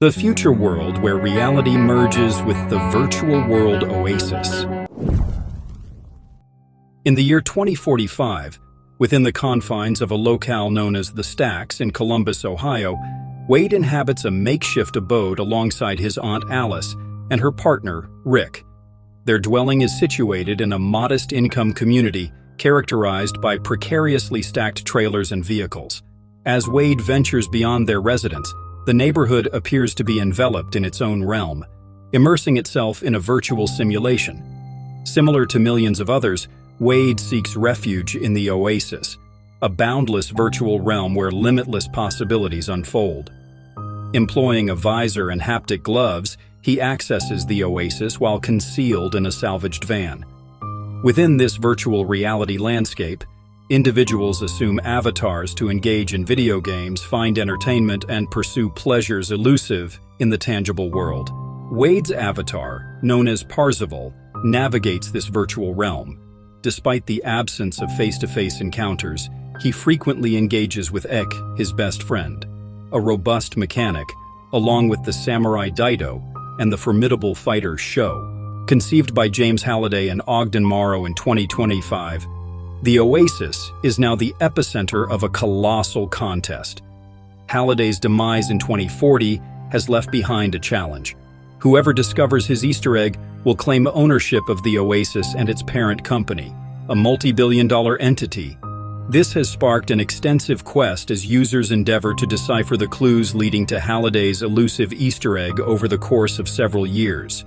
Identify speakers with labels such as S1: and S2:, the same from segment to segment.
S1: The future world where reality merges with the virtual world OASIS. In the year 2045, within the confines of a locale known as the Stacks in Columbus, Ohio, Wade inhabits a makeshift abode alongside his Aunt Alice and her partner, Rick. Their dwelling is situated in a modest income community characterized by precariously stacked trailers and vehicles. As Wade ventures beyond their residence, the neighborhood appears to be enveloped in its own realm, immersing itself in a virtual simulation. Similar to millions of others, Wade seeks refuge in the OASIS, a boundless virtual realm where limitless possibilities unfold. Employing a visor and haptic gloves, he accesses the OASIS while concealed in a salvaged van. Within this virtual reality landscape, individuals assume avatars to engage in video games, find entertainment, and pursue pleasures elusive in the tangible world. Wade's avatar, known as Parzival, navigates this virtual realm. Despite the absence of face-to-face encounters, he frequently engages with Ek, his best friend, a robust mechanic, along with the samurai Dido and the formidable fighter Sho. Conceived by James Halliday and Ogden Morrow in 2025, the OASIS is now the epicenter of a colossal contest. Halliday's demise in 2040 has left behind a challenge. Whoever discovers his Easter egg will claim ownership of the OASIS and its parent company, a multi-billion-dollar entity. This has sparked an extensive quest as users endeavor to decipher the clues leading to Halliday's elusive Easter egg over the course of several years.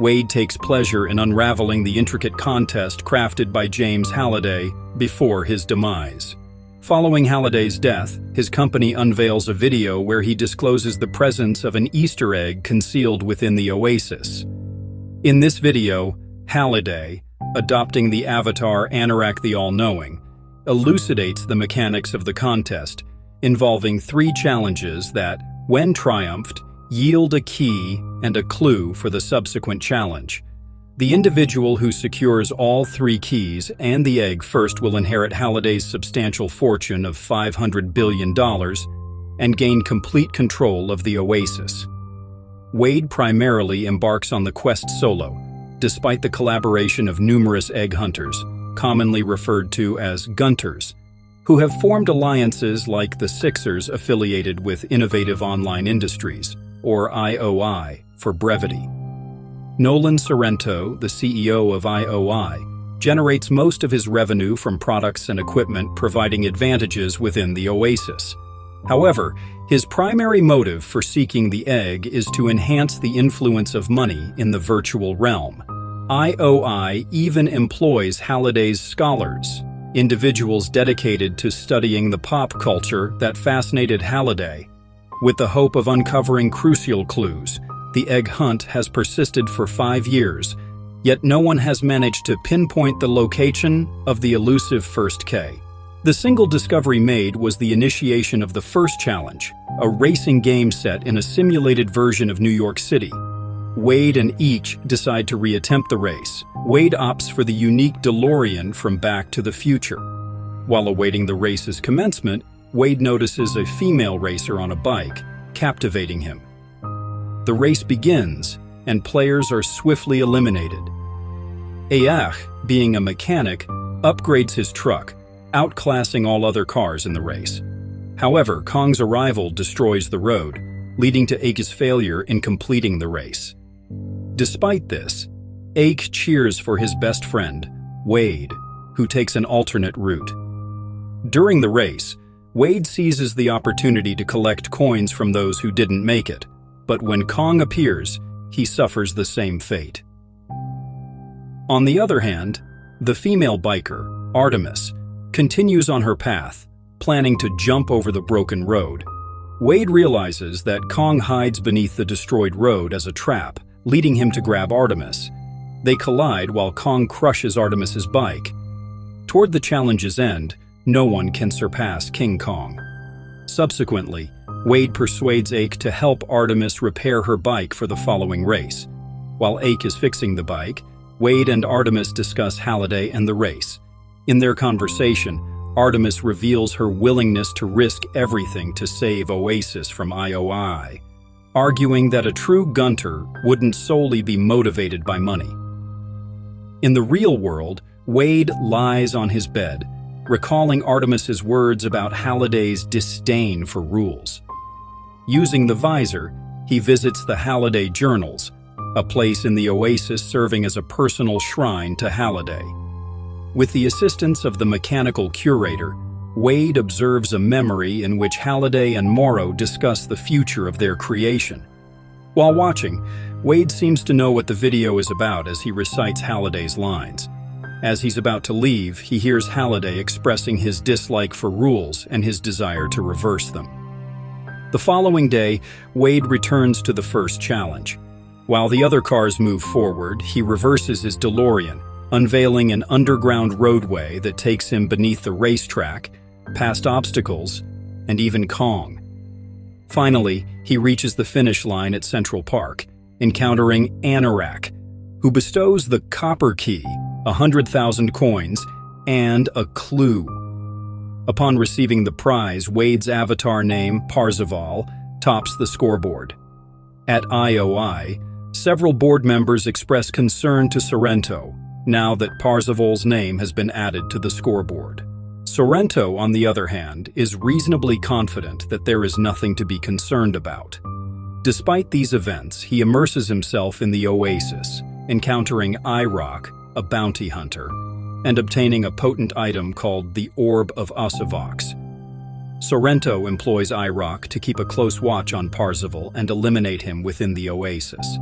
S1: Wade takes pleasure in unraveling the intricate contest crafted by James Halliday before his demise. Following Halliday's death, his company unveils a video where he discloses the presence of an Easter egg concealed within the OASIS. In this video, Halliday, adopting the avatar Anorak the All-Knowing, elucidates the mechanics of the contest, involving 3 challenges that, when triumphed, yield a key and a clue for the subsequent challenge. The individual who secures all 3 keys and the egg first will inherit Halliday's substantial fortune of $500 billion and gain complete control of the OASIS. Wade primarily embarks on the quest solo, despite the collaboration of numerous egg hunters, commonly referred to as Gunters, who have formed alliances like the Sixers affiliated with Innovative Online Industries, or IOI for brevity. Nolan Sorrento, the CEO of IOI, generates most of his revenue from products and equipment providing advantages within the OASIS. However, his primary motive for seeking the egg is to enhance the influence of money in the virtual realm. IOI even employs Halliday's scholars, individuals dedicated to studying the pop culture that fascinated Halliday. With the hope of uncovering crucial clues, the egg hunt has persisted for 5 years, yet no one has managed to pinpoint the location of the elusive first K. The single discovery made was the initiation of the first challenge, a racing game set in a simulated version of New York City. Wade and each decide to reattempt the race. Wade opts for the unique DeLorean from Back to the Future. While awaiting the race's commencement, Wade notices a female racer on a bike, captivating him. The race begins, and players are swiftly eliminated. Ayach, being a mechanic, upgrades his truck, outclassing all other cars in the race. However, Kong's arrival destroys the road, leading to Ayach's failure in completing the race. Despite this, Ayach cheers for his best friend, Wade, who takes an alternate route. During the race, Wade seizes the opportunity to collect coins from those who didn't make it, but when Kong appears, he suffers the same fate. On the other hand, the female biker, Artemis, continues on her path, planning to jump over the broken road. Wade realizes that Kong hides beneath the destroyed road as a trap, leading him to grab Artemis. They collide while Kong crushes Artemis's bike. Toward the challenge's end, no one can surpass King Kong. Subsequently, Wade persuades Ayach to help Artemis repair her bike for the following race. While Ayach is fixing the bike, Wade and Artemis discuss Halliday and the race. In their conversation, Artemis reveals her willingness to risk everything to save OASIS from IOI. arguing that a true gunter wouldn't solely be motivated by money. In the real world, Wade lies on his bed, recalling Artemis's words about Halliday's disdain for rules. Using the visor, he visits the Halliday Journals, a place in the OASIS serving as a personal shrine to Halliday. With the assistance of the mechanical curator, Wade observes a memory in which Halliday and Morrow discuss the future of their creation. While watching, Wade seems to know what the video is about as he recites Halliday's lines. As he's about to leave, he hears Halliday expressing his dislike for rules and his desire to reverse them. The following day, Wade returns to the first challenge. While the other cars move forward, he reverses his DeLorean, unveiling an underground roadway that takes him beneath the racetrack, past obstacles, and even Kong. Finally, he reaches the finish line at Central Park, encountering Anorak, who bestows the Copper Key, 100,000 coins, and a clue. Upon receiving the prize, Wade's avatar name, Parzival, tops the scoreboard. At IOI, several board members express concern to Sorrento, now that Parzival's name has been added to the scoreboard. Sorrento, on the other hand, is reasonably confident that there is nothing to be concerned about. Despite these events, he immerses himself in the OASIS, encountering IROC, a bounty hunter, and obtaining a potent item called the Orb of Osavox. Sorrento employs IROC to keep a close watch on Parzival and eliminate him within the OASIS.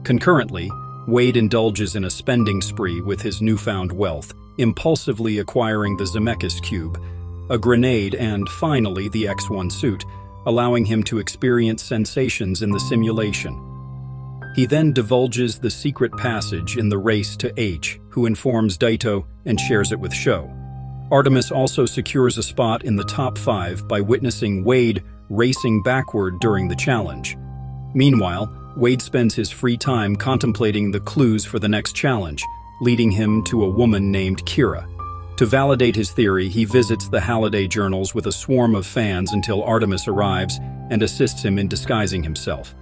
S1: Concurrently, Wade indulges in a spending spree with his newfound wealth, impulsively acquiring the Zemeckis Cube, a grenade, and finally the X-1 suit, allowing him to experience sensations in the simulation. He then divulges the secret passage in the race to H, who informs Daito and shares it with Sho. Artemis also secures a spot in the top 5 by witnessing Wade racing backward during the challenge. Meanwhile, Wade spends his free time contemplating the clues for the next challenge, leading him to a woman named Kira. To validate his theory, he visits the Halliday Journals with a swarm of fans until Artemis arrives and assists him in disguising himself.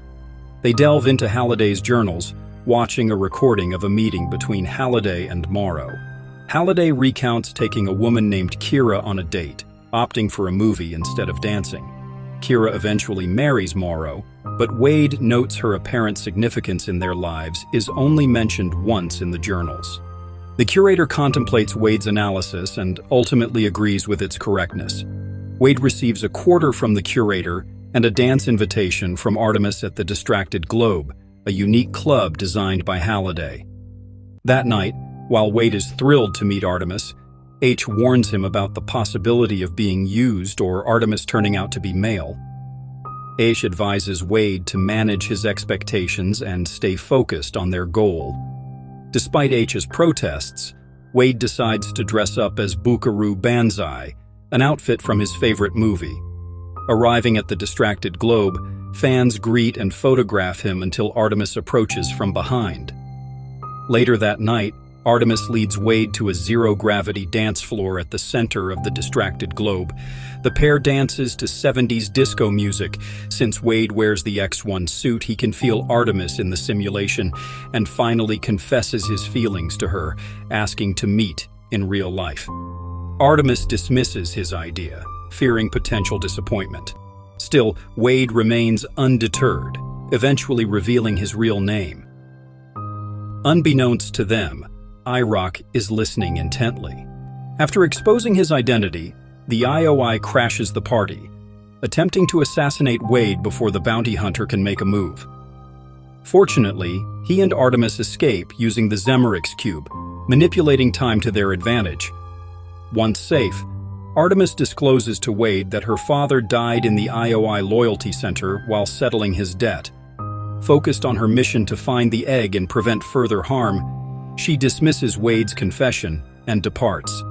S1: They delve into Halliday's journals, watching a recording of a meeting between Halliday and Morrow. Halliday recounts taking a woman named Kira on a date, opting for a movie instead of dancing. Kira eventually marries Morrow, but Wade notes her apparent significance in their lives is only mentioned once in the journals. The curator contemplates Wade's analysis and ultimately agrees with its correctness. Wade receives a quarter from the curator and a dance invitation from Artemis at the Distracted Globe, a unique club designed by Halliday. That night, while Wade is thrilled to meet Artemis, H warns him about the possibility of being used or Artemis turning out to be male. H advises Wade to manage his expectations and stay focused on their goal. Despite H's protests, Wade decides to dress up as Buckaroo Banzai, an outfit from his favorite movie. Arriving at the Distracted Globe, fans greet and photograph him until Artemis approaches from behind. Later that night, Artemis leads Wade to a zero-gravity dance floor at the center of the Distracted Globe. The pair dances to 70s disco music. Since Wade wears the X-1 suit, he can feel Artemis in the simulation and finally confesses his feelings to her, asking to meet in real life. Artemis dismisses his idea, fearing potential disappointment. Still, Wade remains undeterred, eventually revealing his real name. Unbeknownst to them, IROC is listening intently. After exposing his identity, the IOI crashes the party, attempting to assassinate Wade before the bounty hunter can make a move. Fortunately, he and Artemis escape using the Zemeckis Cube, manipulating time to their advantage. Once safe, Artemis discloses to Wade that her father died in the IOI Loyalty Center while settling his debt. Focused on her mission to find the egg and prevent further harm, she dismisses Wade's confession and departs.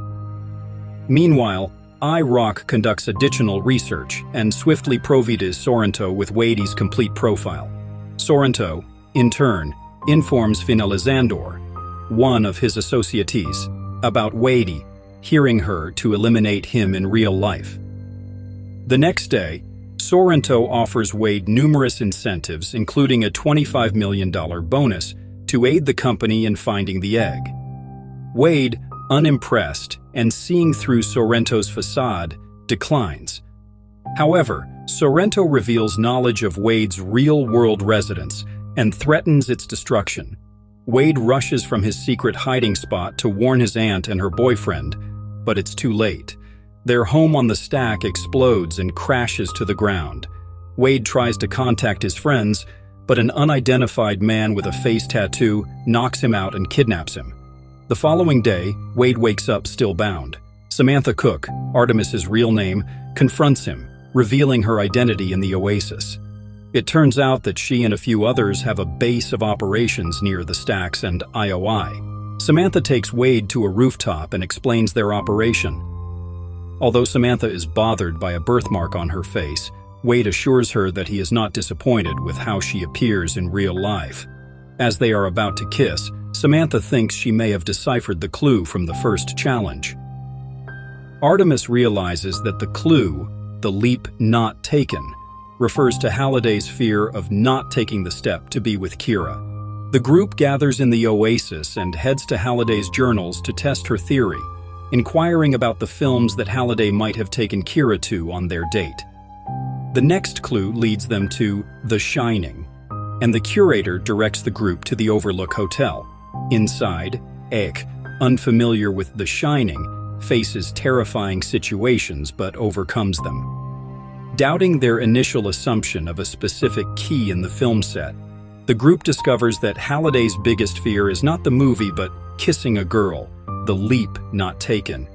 S1: Meanwhile, IROC conducts additional research and swiftly provides Sorrento with Wade's complete profile. Sorrento, in turn, informs Finalizandor, one of his associates, about Wade, hearing her to eliminate him in real life. The next day, Sorrento offers Wade numerous incentives, including a $25 million bonus, to aid the company in finding the egg. Wade, unimpressed and seeing through Sorrento's facade, declines. However, Sorrento reveals knowledge of Wade's real-world residence and threatens its destruction. Wade rushes from his secret hiding spot to warn his aunt and her boyfriend, but it's too late. Their home on the stack explodes and crashes to the ground. Wade tries to contact his friends, but an unidentified man with a face tattoo knocks him out and kidnaps him. The following day, Wade wakes up still bound. Samantha Cook, Artemis's real name, confronts him, revealing her identity in the OASIS. It turns out that she and a few others have a base of operations near the stacks and IOI. Samantha takes Wade to a rooftop and explains their operation. Although Samantha is bothered by a birthmark on her face, Wade assures her that he is not disappointed with how she appears in real life. As they are about to kiss, Samantha thinks she may have deciphered the clue from the first challenge. Artemis realizes that the clue, the leap not taken, refers to Halliday's fear of not taking the step to be with Kira. The group gathers in the OASIS and heads to Halliday's journals to test her theory, inquiring about the films that Halliday might have taken Kira to on their date. The next clue leads them to The Shining, and the curator directs the group to the Overlook Hotel. Inside, Ek, unfamiliar with The Shining, faces terrifying situations but overcomes them. Doubting their initial assumption of a specific key in the film set, the group discovers that Halliday's biggest fear is not the movie but kissing a girl, the leap not taken.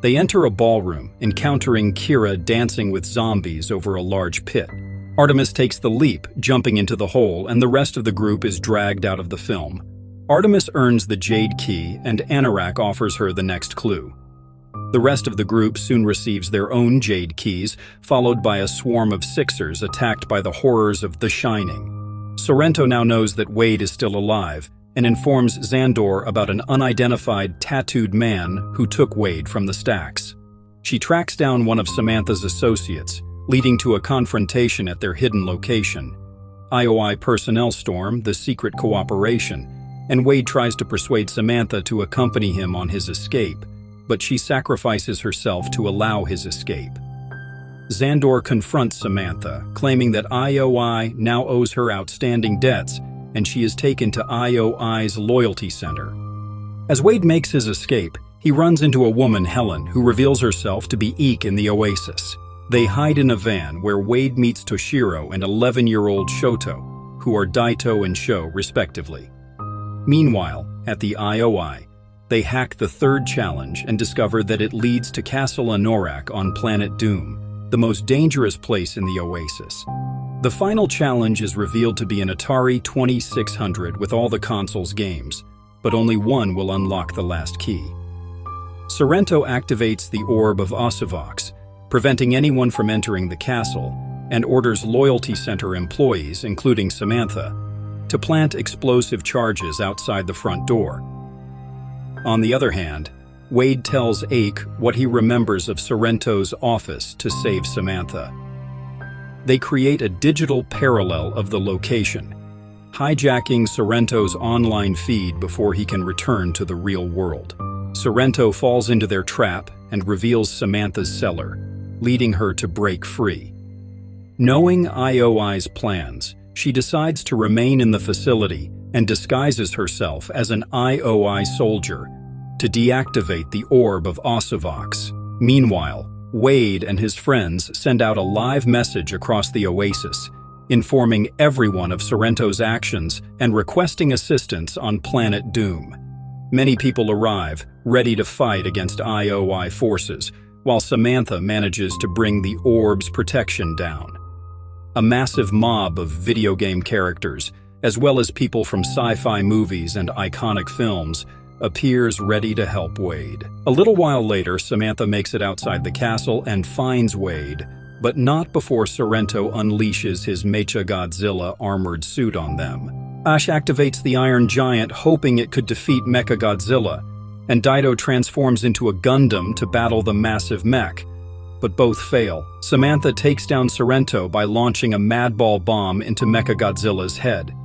S1: They enter a ballroom, encountering Kira dancing with zombies over a large pit. Artemis takes the leap, jumping into the hole, and the rest of the group is dragged out of the film. Artemis earns the Jade Key, and Anorak offers her the next clue. The rest of the group soon receives their own Jade Keys, followed by a swarm of Sixers attacked by the horrors of The Shining. Sorrento now knows that Wade is still alive, and informs Xandor about an unidentified, tattooed man who took Wade from the stacks. She tracks down one of Samantha's associates, leading to a confrontation at their hidden location. IOI personnel storm the secret cooperation, and Wade tries to persuade Samantha to accompany him on his escape, but she sacrifices herself to allow his escape. Xandor confronts Samantha, claiming that IOI now owes her outstanding debts, and she is taken to IOI's loyalty center. As Wade makes his escape, he runs into a woman, Helen, who reveals herself to be Eek in the OASIS. They hide in a van where Wade meets Toshiro and 11-year-old Shoto, who are Daito and Sho, respectively. Meanwhile, at the IOI, they hack the third challenge and discover that it leads to Castle Anorak on Planet Doom, the most dangerous place in the OASIS. The final challenge is revealed to be an Atari 2600 with all the console's games, but only one will unlock the last key. Sorrento activates the Orb of Osivox, preventing anyone from entering the castle, and orders Loyalty Center employees, including Samantha, to plant explosive charges outside the front door. On the other hand, Wade tells Ake what he remembers of Sorrento's office to save Samantha. They create a digital parallel of the location, hijacking Sorrento's online feed before he can return to the real world. Sorrento falls into their trap and reveals Samantha's cellar, leading her to break free. Knowing IOI's plans, she decides to remain in the facility and disguises herself as an IOI soldier to deactivate the Orb of Osivox. Meanwhile, Wade and his friends send out a live message across the OASIS, informing everyone of Sorrento's actions and requesting assistance on Planet Doom. Many people arrive, ready to fight against IOI forces, while Samantha manages to bring the Orb's protection down. A massive mob of video game characters, as well as people from sci-fi movies and iconic films, appears ready to help Wade. A little while later, Samantha makes it outside the castle and finds Wade, but not before Sorrento unleashes his Mechagodzilla armored suit on them. Ash activates the Iron Giant, hoping it could defeat Mechagodzilla, and Daito transforms into a Gundam to battle the massive mech. but both fail. Samantha takes down Sorrento by launching a Madball bomb into Mechagodzilla's head.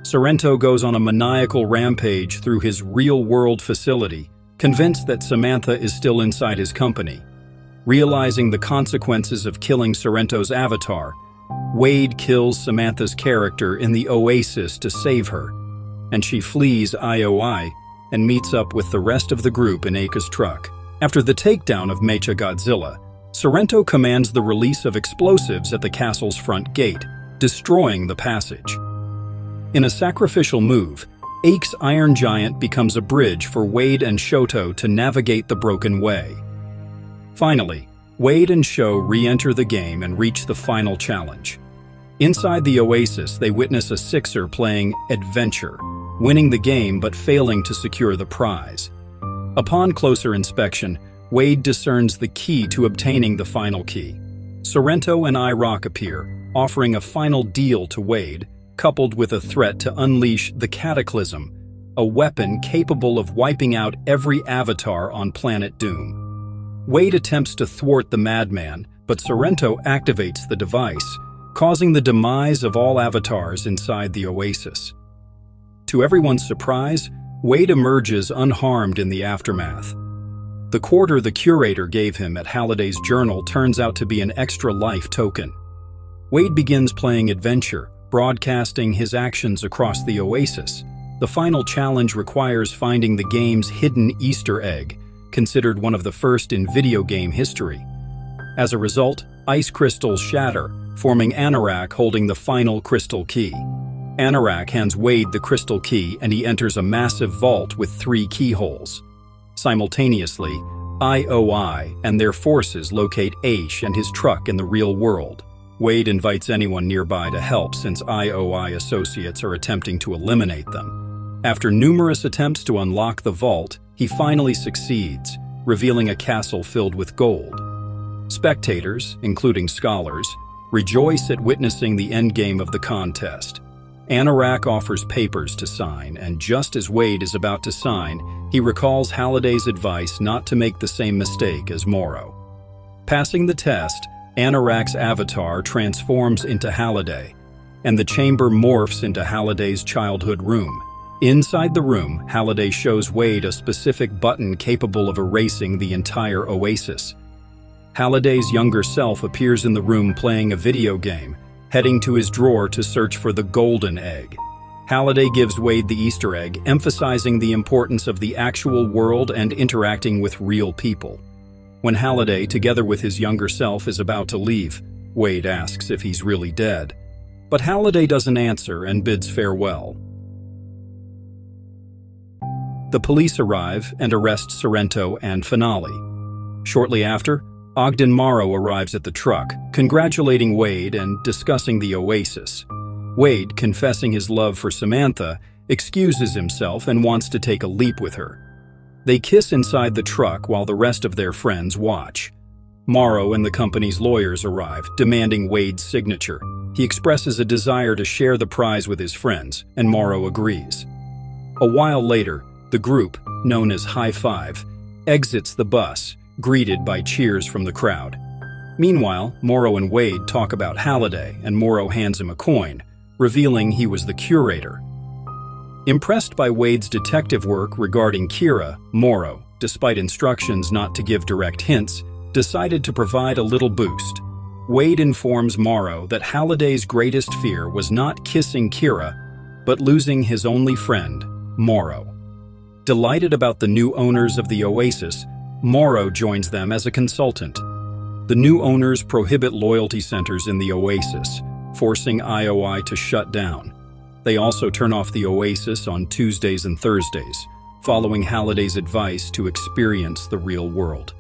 S1: Sorrento goes on a maniacal rampage through his real-world facility, convinced that Samantha is still inside his company. Realizing the consequences of killing Sorrento's avatar, Wade kills Samantha's character in the OASIS to save her, and she flees IOI and meets up with the rest of the group in Aka's truck. After the takedown of Mechagodzilla, Sorrento commands the release of explosives at the castle's front gate, destroying the passage. In a sacrificial move, Aka's Iron Giant becomes a bridge for Wade and Shoto to navigate the broken way. Finally, Wade and Sho re-enter the game and reach the final challenge. Inside the Oasis, they witness a Sixer playing Adventure, winning the game but failing to secure the prize. Upon closer inspection, Wade discerns the key to obtaining the final key. Sorrento and I-Rock appear, offering a final deal to Wade, coupled with a threat to unleash the Cataclysm, a weapon capable of wiping out every avatar on Planet Doom. Wade attempts to thwart the madman, but Sorrento activates the device, causing the demise of all avatars inside the Oasis. To everyone's surprise, Wade emerges unharmed in the aftermath. The quarter the curator gave him at Halliday's journal turns out to be an extra life token. Wade begins playing Adventure, broadcasting his actions across the Oasis. The final challenge requires finding the game's hidden Easter egg, considered one of the first in video game history. As a result, ice crystals shatter, forming Anorak holding the final crystal key. Anorak hands Wade the crystal key and he enters a massive vault with 3 keyholes. Simultaneously, IOI and their forces locate Aish and his truck in the real world. Wade invites anyone nearby to help since IOI associates are attempting to eliminate them. After numerous attempts to unlock the vault, he finally succeeds, revealing a castle filled with gold. Spectators, including scholars, rejoice at witnessing the endgame of the contest. Anorak offers papers to sign, and just as Wade is about to sign, he recalls Halliday's advice not to make the same mistake as Morrow. Passing the test, Anorak's avatar transforms into Halliday, and the chamber morphs into Halliday's childhood room. Inside the room, Halliday shows Wade a specific button capable of erasing the entire Oasis. Halliday's younger self appears in the room playing a video game, heading to his drawer to search for the golden egg. Halliday gives Wade the Easter egg, emphasizing the importance of the actual world and interacting with real people. When Halliday, together with his younger self, is about to leave, Wade asks if he's really dead. But Halliday doesn't answer and bids farewell. The police arrive and arrest Sorrento and Finale. Shortly after, Ogden Morrow arrives at the truck, congratulating Wade and discussing the Oasis. Wade, confessing his love for Samantha, excuses himself and wants to take a leap with her. They kiss inside the truck while the rest of their friends watch. Morrow and the company's lawyers arrive, demanding Wade's signature. He expresses a desire to share the prize with his friends, and Morrow agrees. A while later, the group, known as High Five, exits the bus, greeted by cheers from the crowd. Meanwhile, Morrow and Wade talk about Halliday, and Morrow hands him a coin, revealing he was the curator. Impressed by Wade's detective work regarding Kira, Morrow, despite instructions not to give direct hints, decided to provide a little boost. Wade informs Morrow that Halliday's greatest fear was not kissing Kira, but losing his only friend, Morrow. Delighted about the new owners of the Oasis, Morrow joins them as a consultant. The new owners prohibit loyalty centers in the Oasis, forcing IOI to shut down. They also turn off the Oasis on Tuesdays and Thursdays, following Halliday's advice to experience the real world.